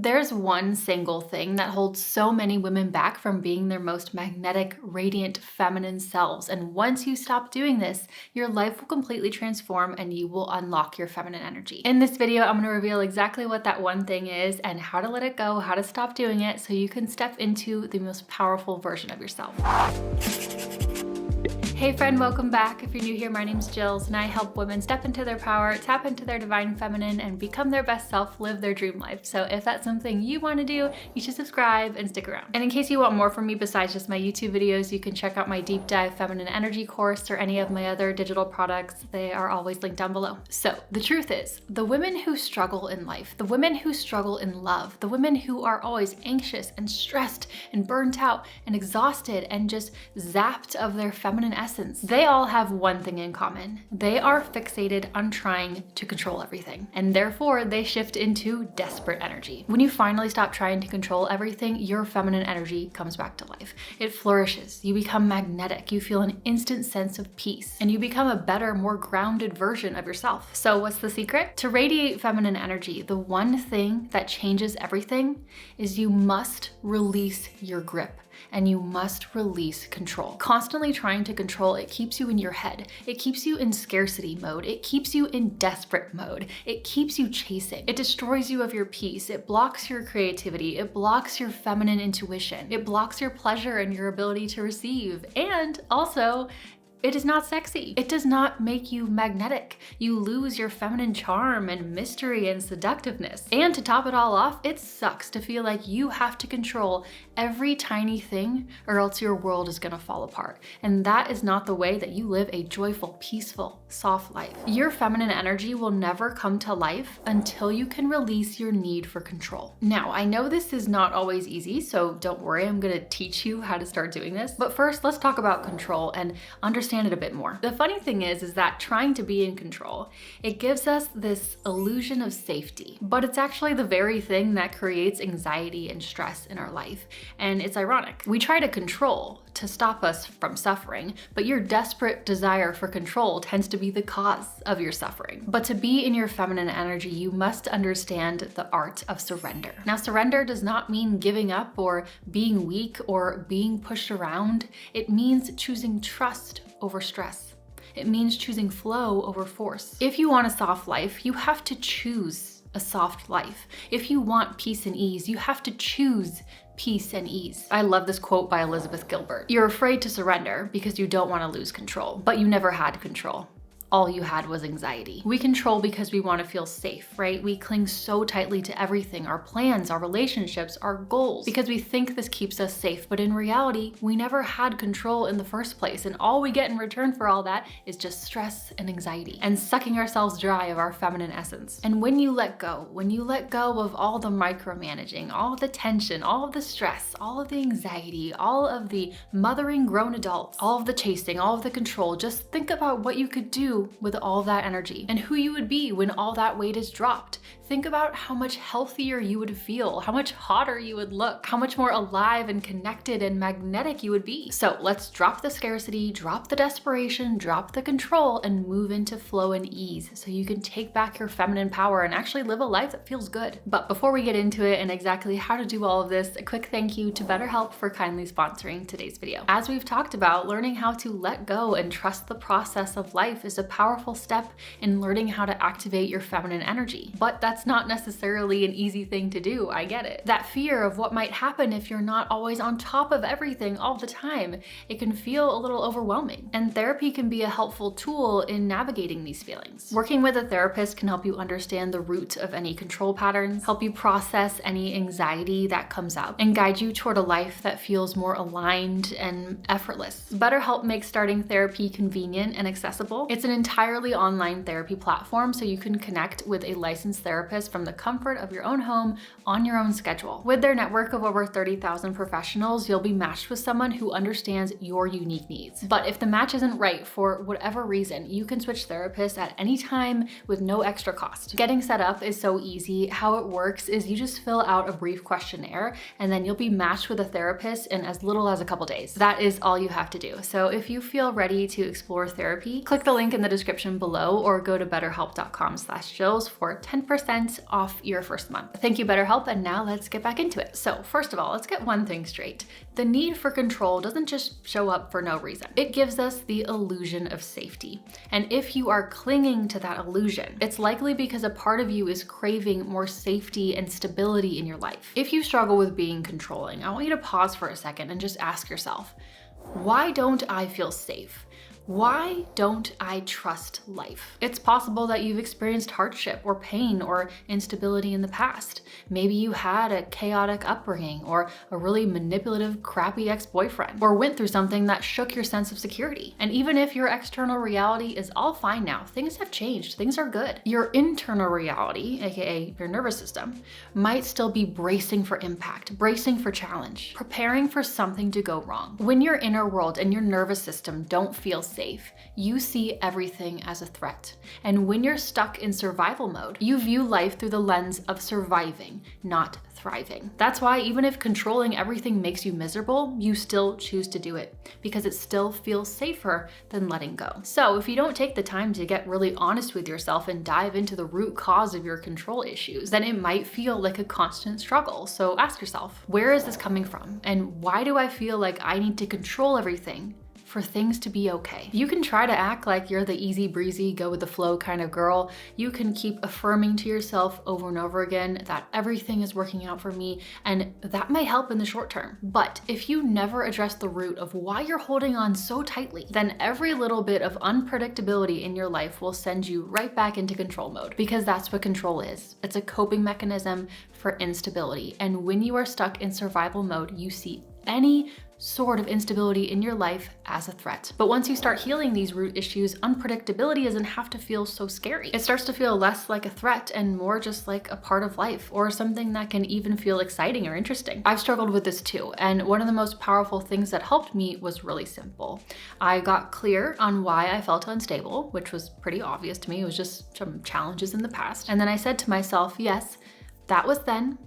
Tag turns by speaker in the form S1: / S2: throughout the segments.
S1: There's one single thing that holds so many women back from being their most magnetic, radiant, feminine selves. And once you stop doing this, your life will completely transform and you will unlock your feminine energy. In this video, I'm going to reveal exactly what that one thing is and how to let it go, how to stop doing it so you can step into the most powerful version of yourself. Hey friend, welcome back. If you're new here, my name's Jillz and I help women step into their power, tap into their divine feminine, and become their best self, live their dream life. So if that's something you want to do, you should subscribe and stick around. And in case you want more from me besides just my YouTube videos, you can check out my deep dive feminine energy course or any of my other digital products. They are always linked down below. So the truth is, the women who struggle in life, the women who struggle in love, the women who are always anxious and stressed and burnt out and exhausted and just zapped of their feminine essence, they all have one thing in common. They are fixated on trying to control everything, and therefore they shift into desperate energy. When you finally stop trying to control everything, your feminine energy comes back to life. It flourishes. You become magnetic. You feel an instant sense of peace, and you become a better, more grounded version of yourself. So what's the secret? To radiate feminine energy, the one thing that changes everything is you must release your grip. And you must release control. Constantly trying to control, it keeps you in your head. It keeps you in scarcity mode. It keeps you in desperate mode. It keeps you chasing. It destroys you of your peace. It blocks your creativity. It blocks your feminine intuition. It blocks your pleasure and your ability to receive. And also, it is not sexy. It does not make you magnetic. You lose your feminine charm and mystery and seductiveness. And to top it all off, it sucks to feel like you have to control every tiny thing or else your world is gonna fall apart. And that is not the way that you live a joyful, peaceful, soft life. Your feminine energy will never come to life until you can release your need for control. Now, I know this is not always easy, so don't worry, I'm gonna teach you how to start doing this. But first, let's talk about control and understand it a bit more. The funny thing is that trying to be in control, it gives us this illusion of safety, but it's actually the very thing that creates anxiety and stress in our life. And it's ironic. We try to control to stop us from suffering, but your desperate desire for control tends to be the cause of your suffering. But to be in your feminine energy, you must understand the art of surrender. Now, surrender does not mean giving up or being weak or being pushed around. It means choosing trust over stress. It means choosing flow over force. If you want a soft life, you have to choose a soft life. If you want peace and ease, you have to choose peace and ease. I love this quote by Elizabeth Gilbert. You're afraid to surrender because you don't want to lose control, but you never had control. All you had was anxiety. We control because we want to feel safe, right? We cling so tightly to everything, our plans, our relationships, our goals, because we think this keeps us safe. But in reality, we never had control in the first place. And all we get in return for all that is just stress and anxiety and sucking ourselves dry of our feminine essence. And when you let go of all the micromanaging, all of the tension, all of the stress, all of the anxiety, all of the mothering grown adults, all of the chasing, all of the control, just think about what you could do with all that energy and who you would be when all that weight is dropped. Think about how much healthier you would feel, how much hotter you would look, how much more alive and connected and magnetic you would be. So let's drop the scarcity, drop the desperation, drop the control, and move into flow and ease so you can take back your feminine power and actually live a life that feels good. But before we get into it and exactly how to do all of this, a quick thank you to BetterHelp for kindly sponsoring today's video. As we've talked about, learning how to let go and trust the process of life is a powerful step in learning how to activate your feminine energy. But that's not necessarily an easy thing to do, I get it. That fear of what might happen if you're not always on top of everything all the time, it can feel a little overwhelming. And therapy can be a helpful tool in navigating these feelings. Working with a therapist can help you understand the root of any control patterns, help you process any anxiety that comes up, and guide you toward a life that feels more aligned and effortless. BetterHelp makes starting therapy convenient and accessible. It's an entirely online therapy platform, so you can connect with a licensed therapist from the comfort of your own home on your own schedule. With their network of over 30,000 professionals, you'll be matched with someone who understands your unique needs. But if the match isn't right for whatever reason, you can switch therapists at any time with no extra cost. Getting set up is so easy. How it works is you just fill out a brief questionnaire and then you'll be matched with a therapist in as little as a couple days. That is all you have to do. So if you feel ready to explore therapy, click the link in the the description below or go to betterhelp.com/Jillz for 10% off your first month. Thank you, BetterHelp, and now let's get back into it. So first of all, let's get one thing straight. The need for control doesn't just show up for no reason. It gives us the illusion of safety. And if you are clinging to that illusion, it's likely because a part of you is craving more safety and stability in your life. If you struggle with being controlling, I want you to pause for a second and just ask yourself, why don't I feel safe? Why don't I trust life? It's possible that you've experienced hardship or pain or instability in the past. Maybe you had a chaotic upbringing or a really manipulative, crappy ex-boyfriend, or went through something that shook your sense of security. And even if your external reality is all fine now, things have changed, things are good. Your internal reality, aka your nervous system, might still be bracing for impact, bracing for challenge, preparing for something to go wrong. When your inner world and your nervous system don't feel safe, you see everything as a threat. And when you're stuck in survival mode, you view life through the lens of surviving, not thriving. That's why even if controlling everything makes you miserable, you still choose to do it because it still feels safer than letting go. So if you don't take the time to get really honest with yourself and dive into the root cause of your control issues, then it might feel like a constant struggle. So ask yourself, where is this coming from? And why do I feel like I need to control everything for things to be okay? You can try to act like you're the easy breezy, go with the flow kind of girl. You can keep affirming to yourself over and over again that everything is working out for me, and that might help in the short term. But if you never address the root of why you're holding on so tightly, then every little bit of unpredictability in your life will send you right back into control mode, because that's what control is. It's a coping mechanism for instability. And when you are stuck in survival mode, you see any sort of instability in your life as a threat. But once you start healing these root issues, unpredictability doesn't have to feel so scary. It starts to feel less like a threat and more just like a part of life, or something that can even feel exciting or interesting. I've struggled with this too, and one of the most powerful things that helped me was really simple. I got clear on why I felt unstable, which was pretty obvious to me. It was just some challenges in the past. And then I said to myself, yes, that was then,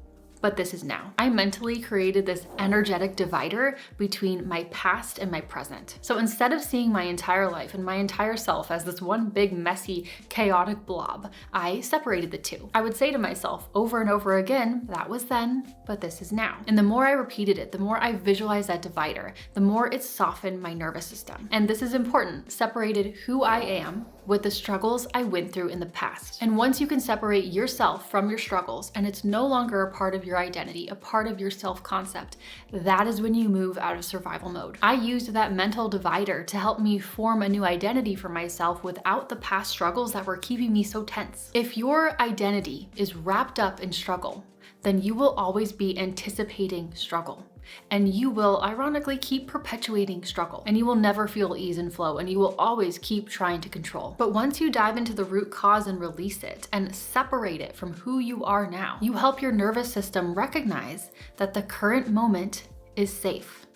S1: but this is now. I mentally created this energetic divider between my past and my present. So instead of seeing my entire life and my entire self as this one big, messy, chaotic blob, I separated the two. I would say to myself over and over again, that was then, but this is now. And the more I repeated it, the more I visualized that divider, the more it softened my nervous system. And this is important, separated who I am with the struggles I went through in the past. And once you can separate yourself from your struggles and it's no longer a part of your identity, a part of your self-concept, that is when you move out of survival mode. I used that mental divider to help me form a new identity for myself without the past struggles that were keeping me so tense. If your identity is wrapped up in struggle, then you will always be anticipating struggle. And you will ironically keep perpetuating struggle, and you will never feel ease and flow, and you will always keep trying to control. But once you dive into the root cause and release it and separate it from who you are now, you help your nervous system recognize that the current moment is safe,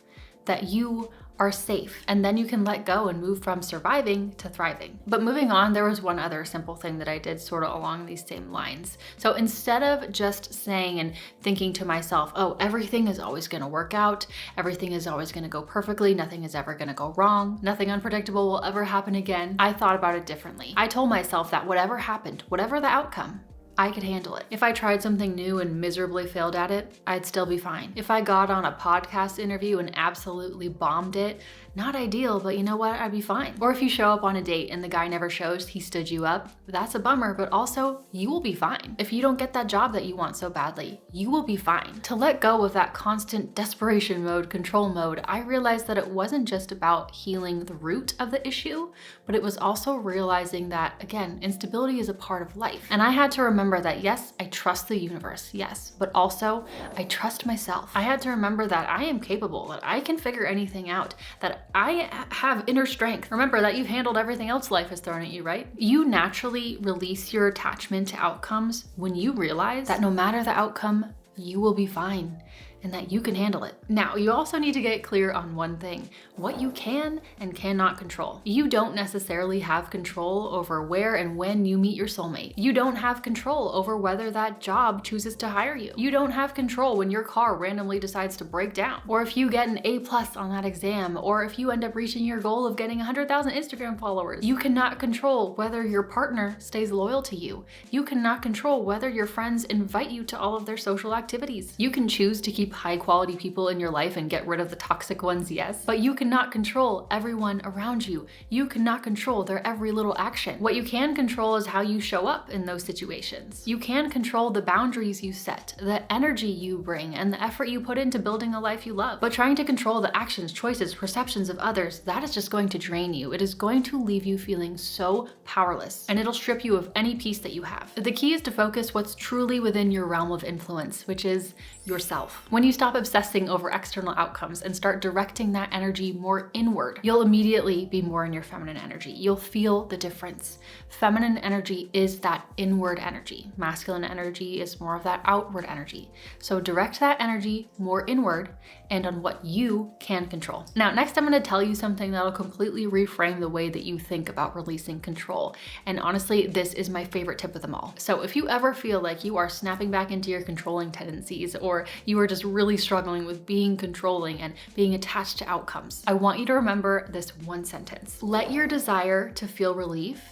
S1: that you are safe, and then you can let go and move from surviving to thriving. But moving on, there was one other simple thing that I did sort of along these same lines. So instead of just saying and thinking to myself, oh, everything is always gonna work out, everything is always gonna go perfectly, nothing is ever gonna go wrong, nothing unpredictable will ever happen again, I thought about it differently. I told myself that whatever happened, whatever the outcome, I could handle it. If I tried something new and miserably failed at it, I'd still be fine. If I got on a podcast interview and absolutely bombed it, not ideal, but you know what? I'd be fine. Or if you show up on a date and the guy never shows, he stood you up, that's a bummer, but also you will be fine. If you don't get that job that you want so badly, you will be fine. To let go of that constant desperation mode, control mode, I realized that it wasn't just about healing the root of the issue, but it was also realizing that, again, instability is a part of life. And I had to remember that, yes, I trust the universe, yes, but also I trust myself. I had to remember that I am capable, that I can figure anything out, that I have inner strength. Remember that you've handled everything else life has thrown at you, right? You naturally release your attachment to outcomes when you realize that no matter the outcome, you will be fine. and that you can handle it. Now, you also need to get clear on one thing: what you can and cannot control. You don't necessarily have control over where and when you meet your soulmate. You don't have control over whether that job chooses to hire you. You don't have control when your car randomly decides to break down, or if you get an A+ on that exam, or if you end up reaching your goal of getting 100,000 Instagram followers. You cannot control whether your partner stays loyal to you. You cannot control whether your friends invite you to all of their social activities. You can choose to keep high quality people in your life and get rid of the toxic ones, yes, but you cannot control everyone around you. You cannot control their every little action. What you can control is how you show up in those situations. You can control the boundaries you set, the energy you bring, and the effort you put into building a life you love. But trying to control the actions, choices, perceptions of others, that is just going to drain you. It is going to leave you feeling so powerless, and it'll strip you of any peace that you have. The key is to focus what's truly within your realm of influence, which is yourself. When you stop obsessing over external outcomes and start directing that energy more inward, you'll immediately be more in your feminine energy. You'll feel the difference. Feminine energy is that inward energy. Masculine energy is more of that outward energy. So direct that energy more inward and on what you can control. Now, next I'm going to tell you something that'll completely reframe the way that you think about releasing control. And honestly, this is my favorite tip of them all. So if you ever feel like you are snapping back into your controlling tendencies, or you are just really struggling with being controlling and being attached to outcomes, I want you to remember this one sentence: let your desire to feel relief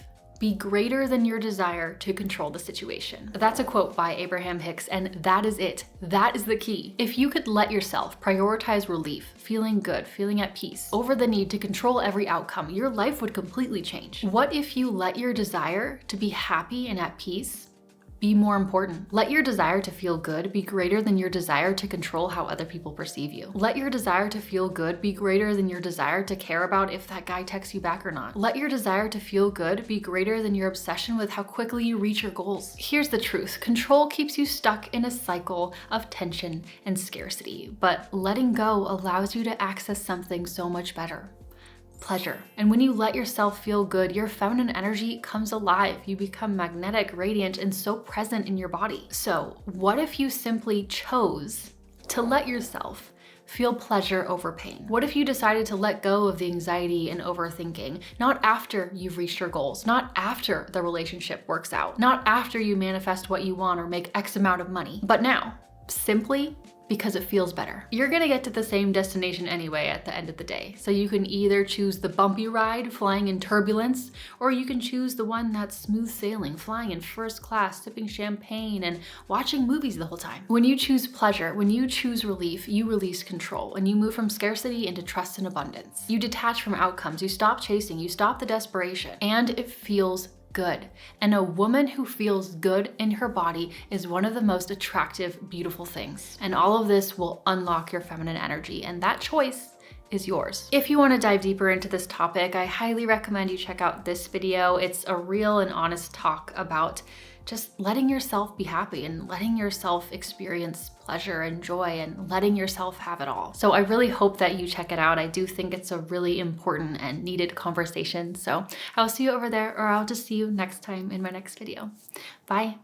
S1: be greater than your desire to control the situation. That's a quote by Abraham Hicks, and that is it. That is the key. If you could let yourself prioritize relief, feeling good, feeling at peace, over the need to control every outcome, your life would completely change. What if you let your desire to be happy and at peace be more important? Let your desire to feel good be greater than your desire to control how other people perceive you. Let your desire to feel good be greater than your desire to care about if that guy texts you back or not. Let your desire to feel good be greater than your obsession with how quickly you reach your goals. Here's the truth: control keeps you stuck in a cycle of tension and scarcity, but letting go allows you to access something so much better: pleasure. And when you let yourself feel good, your feminine energy comes alive. You become magnetic, radiant, and so present in your body. So what if you simply chose to let yourself feel pleasure over pain? What if you decided to let go of the anxiety and overthinking, not after you've reached your goals, not after the relationship works out, not after you manifest what you want or make X amount of money, but now, simply because it feels better. You're gonna get to the same destination anyway at the end of the day. So you can either choose the bumpy ride, flying in turbulence, or you can choose the one that's smooth sailing, flying in first class, sipping champagne and watching movies the whole time. When you choose pleasure, when you choose relief, you release control and you move from scarcity into trust and abundance. You detach from outcomes, you stop chasing, you stop the desperation, and it feels good. And a woman who feels good in her body is one of the most attractive, beautiful things. And all of this will unlock your feminine energy, and that choice is yours. If you want to dive deeper into this topic, I highly recommend you check out this video. It's a real and honest talk about just letting yourself be happy and letting yourself experience pleasure and joy and letting yourself have it all. So I really hope that you check it out. I do think it's a really important and needed conversation. So I'll see you over there, or I'll just see you next time in my next video. Bye.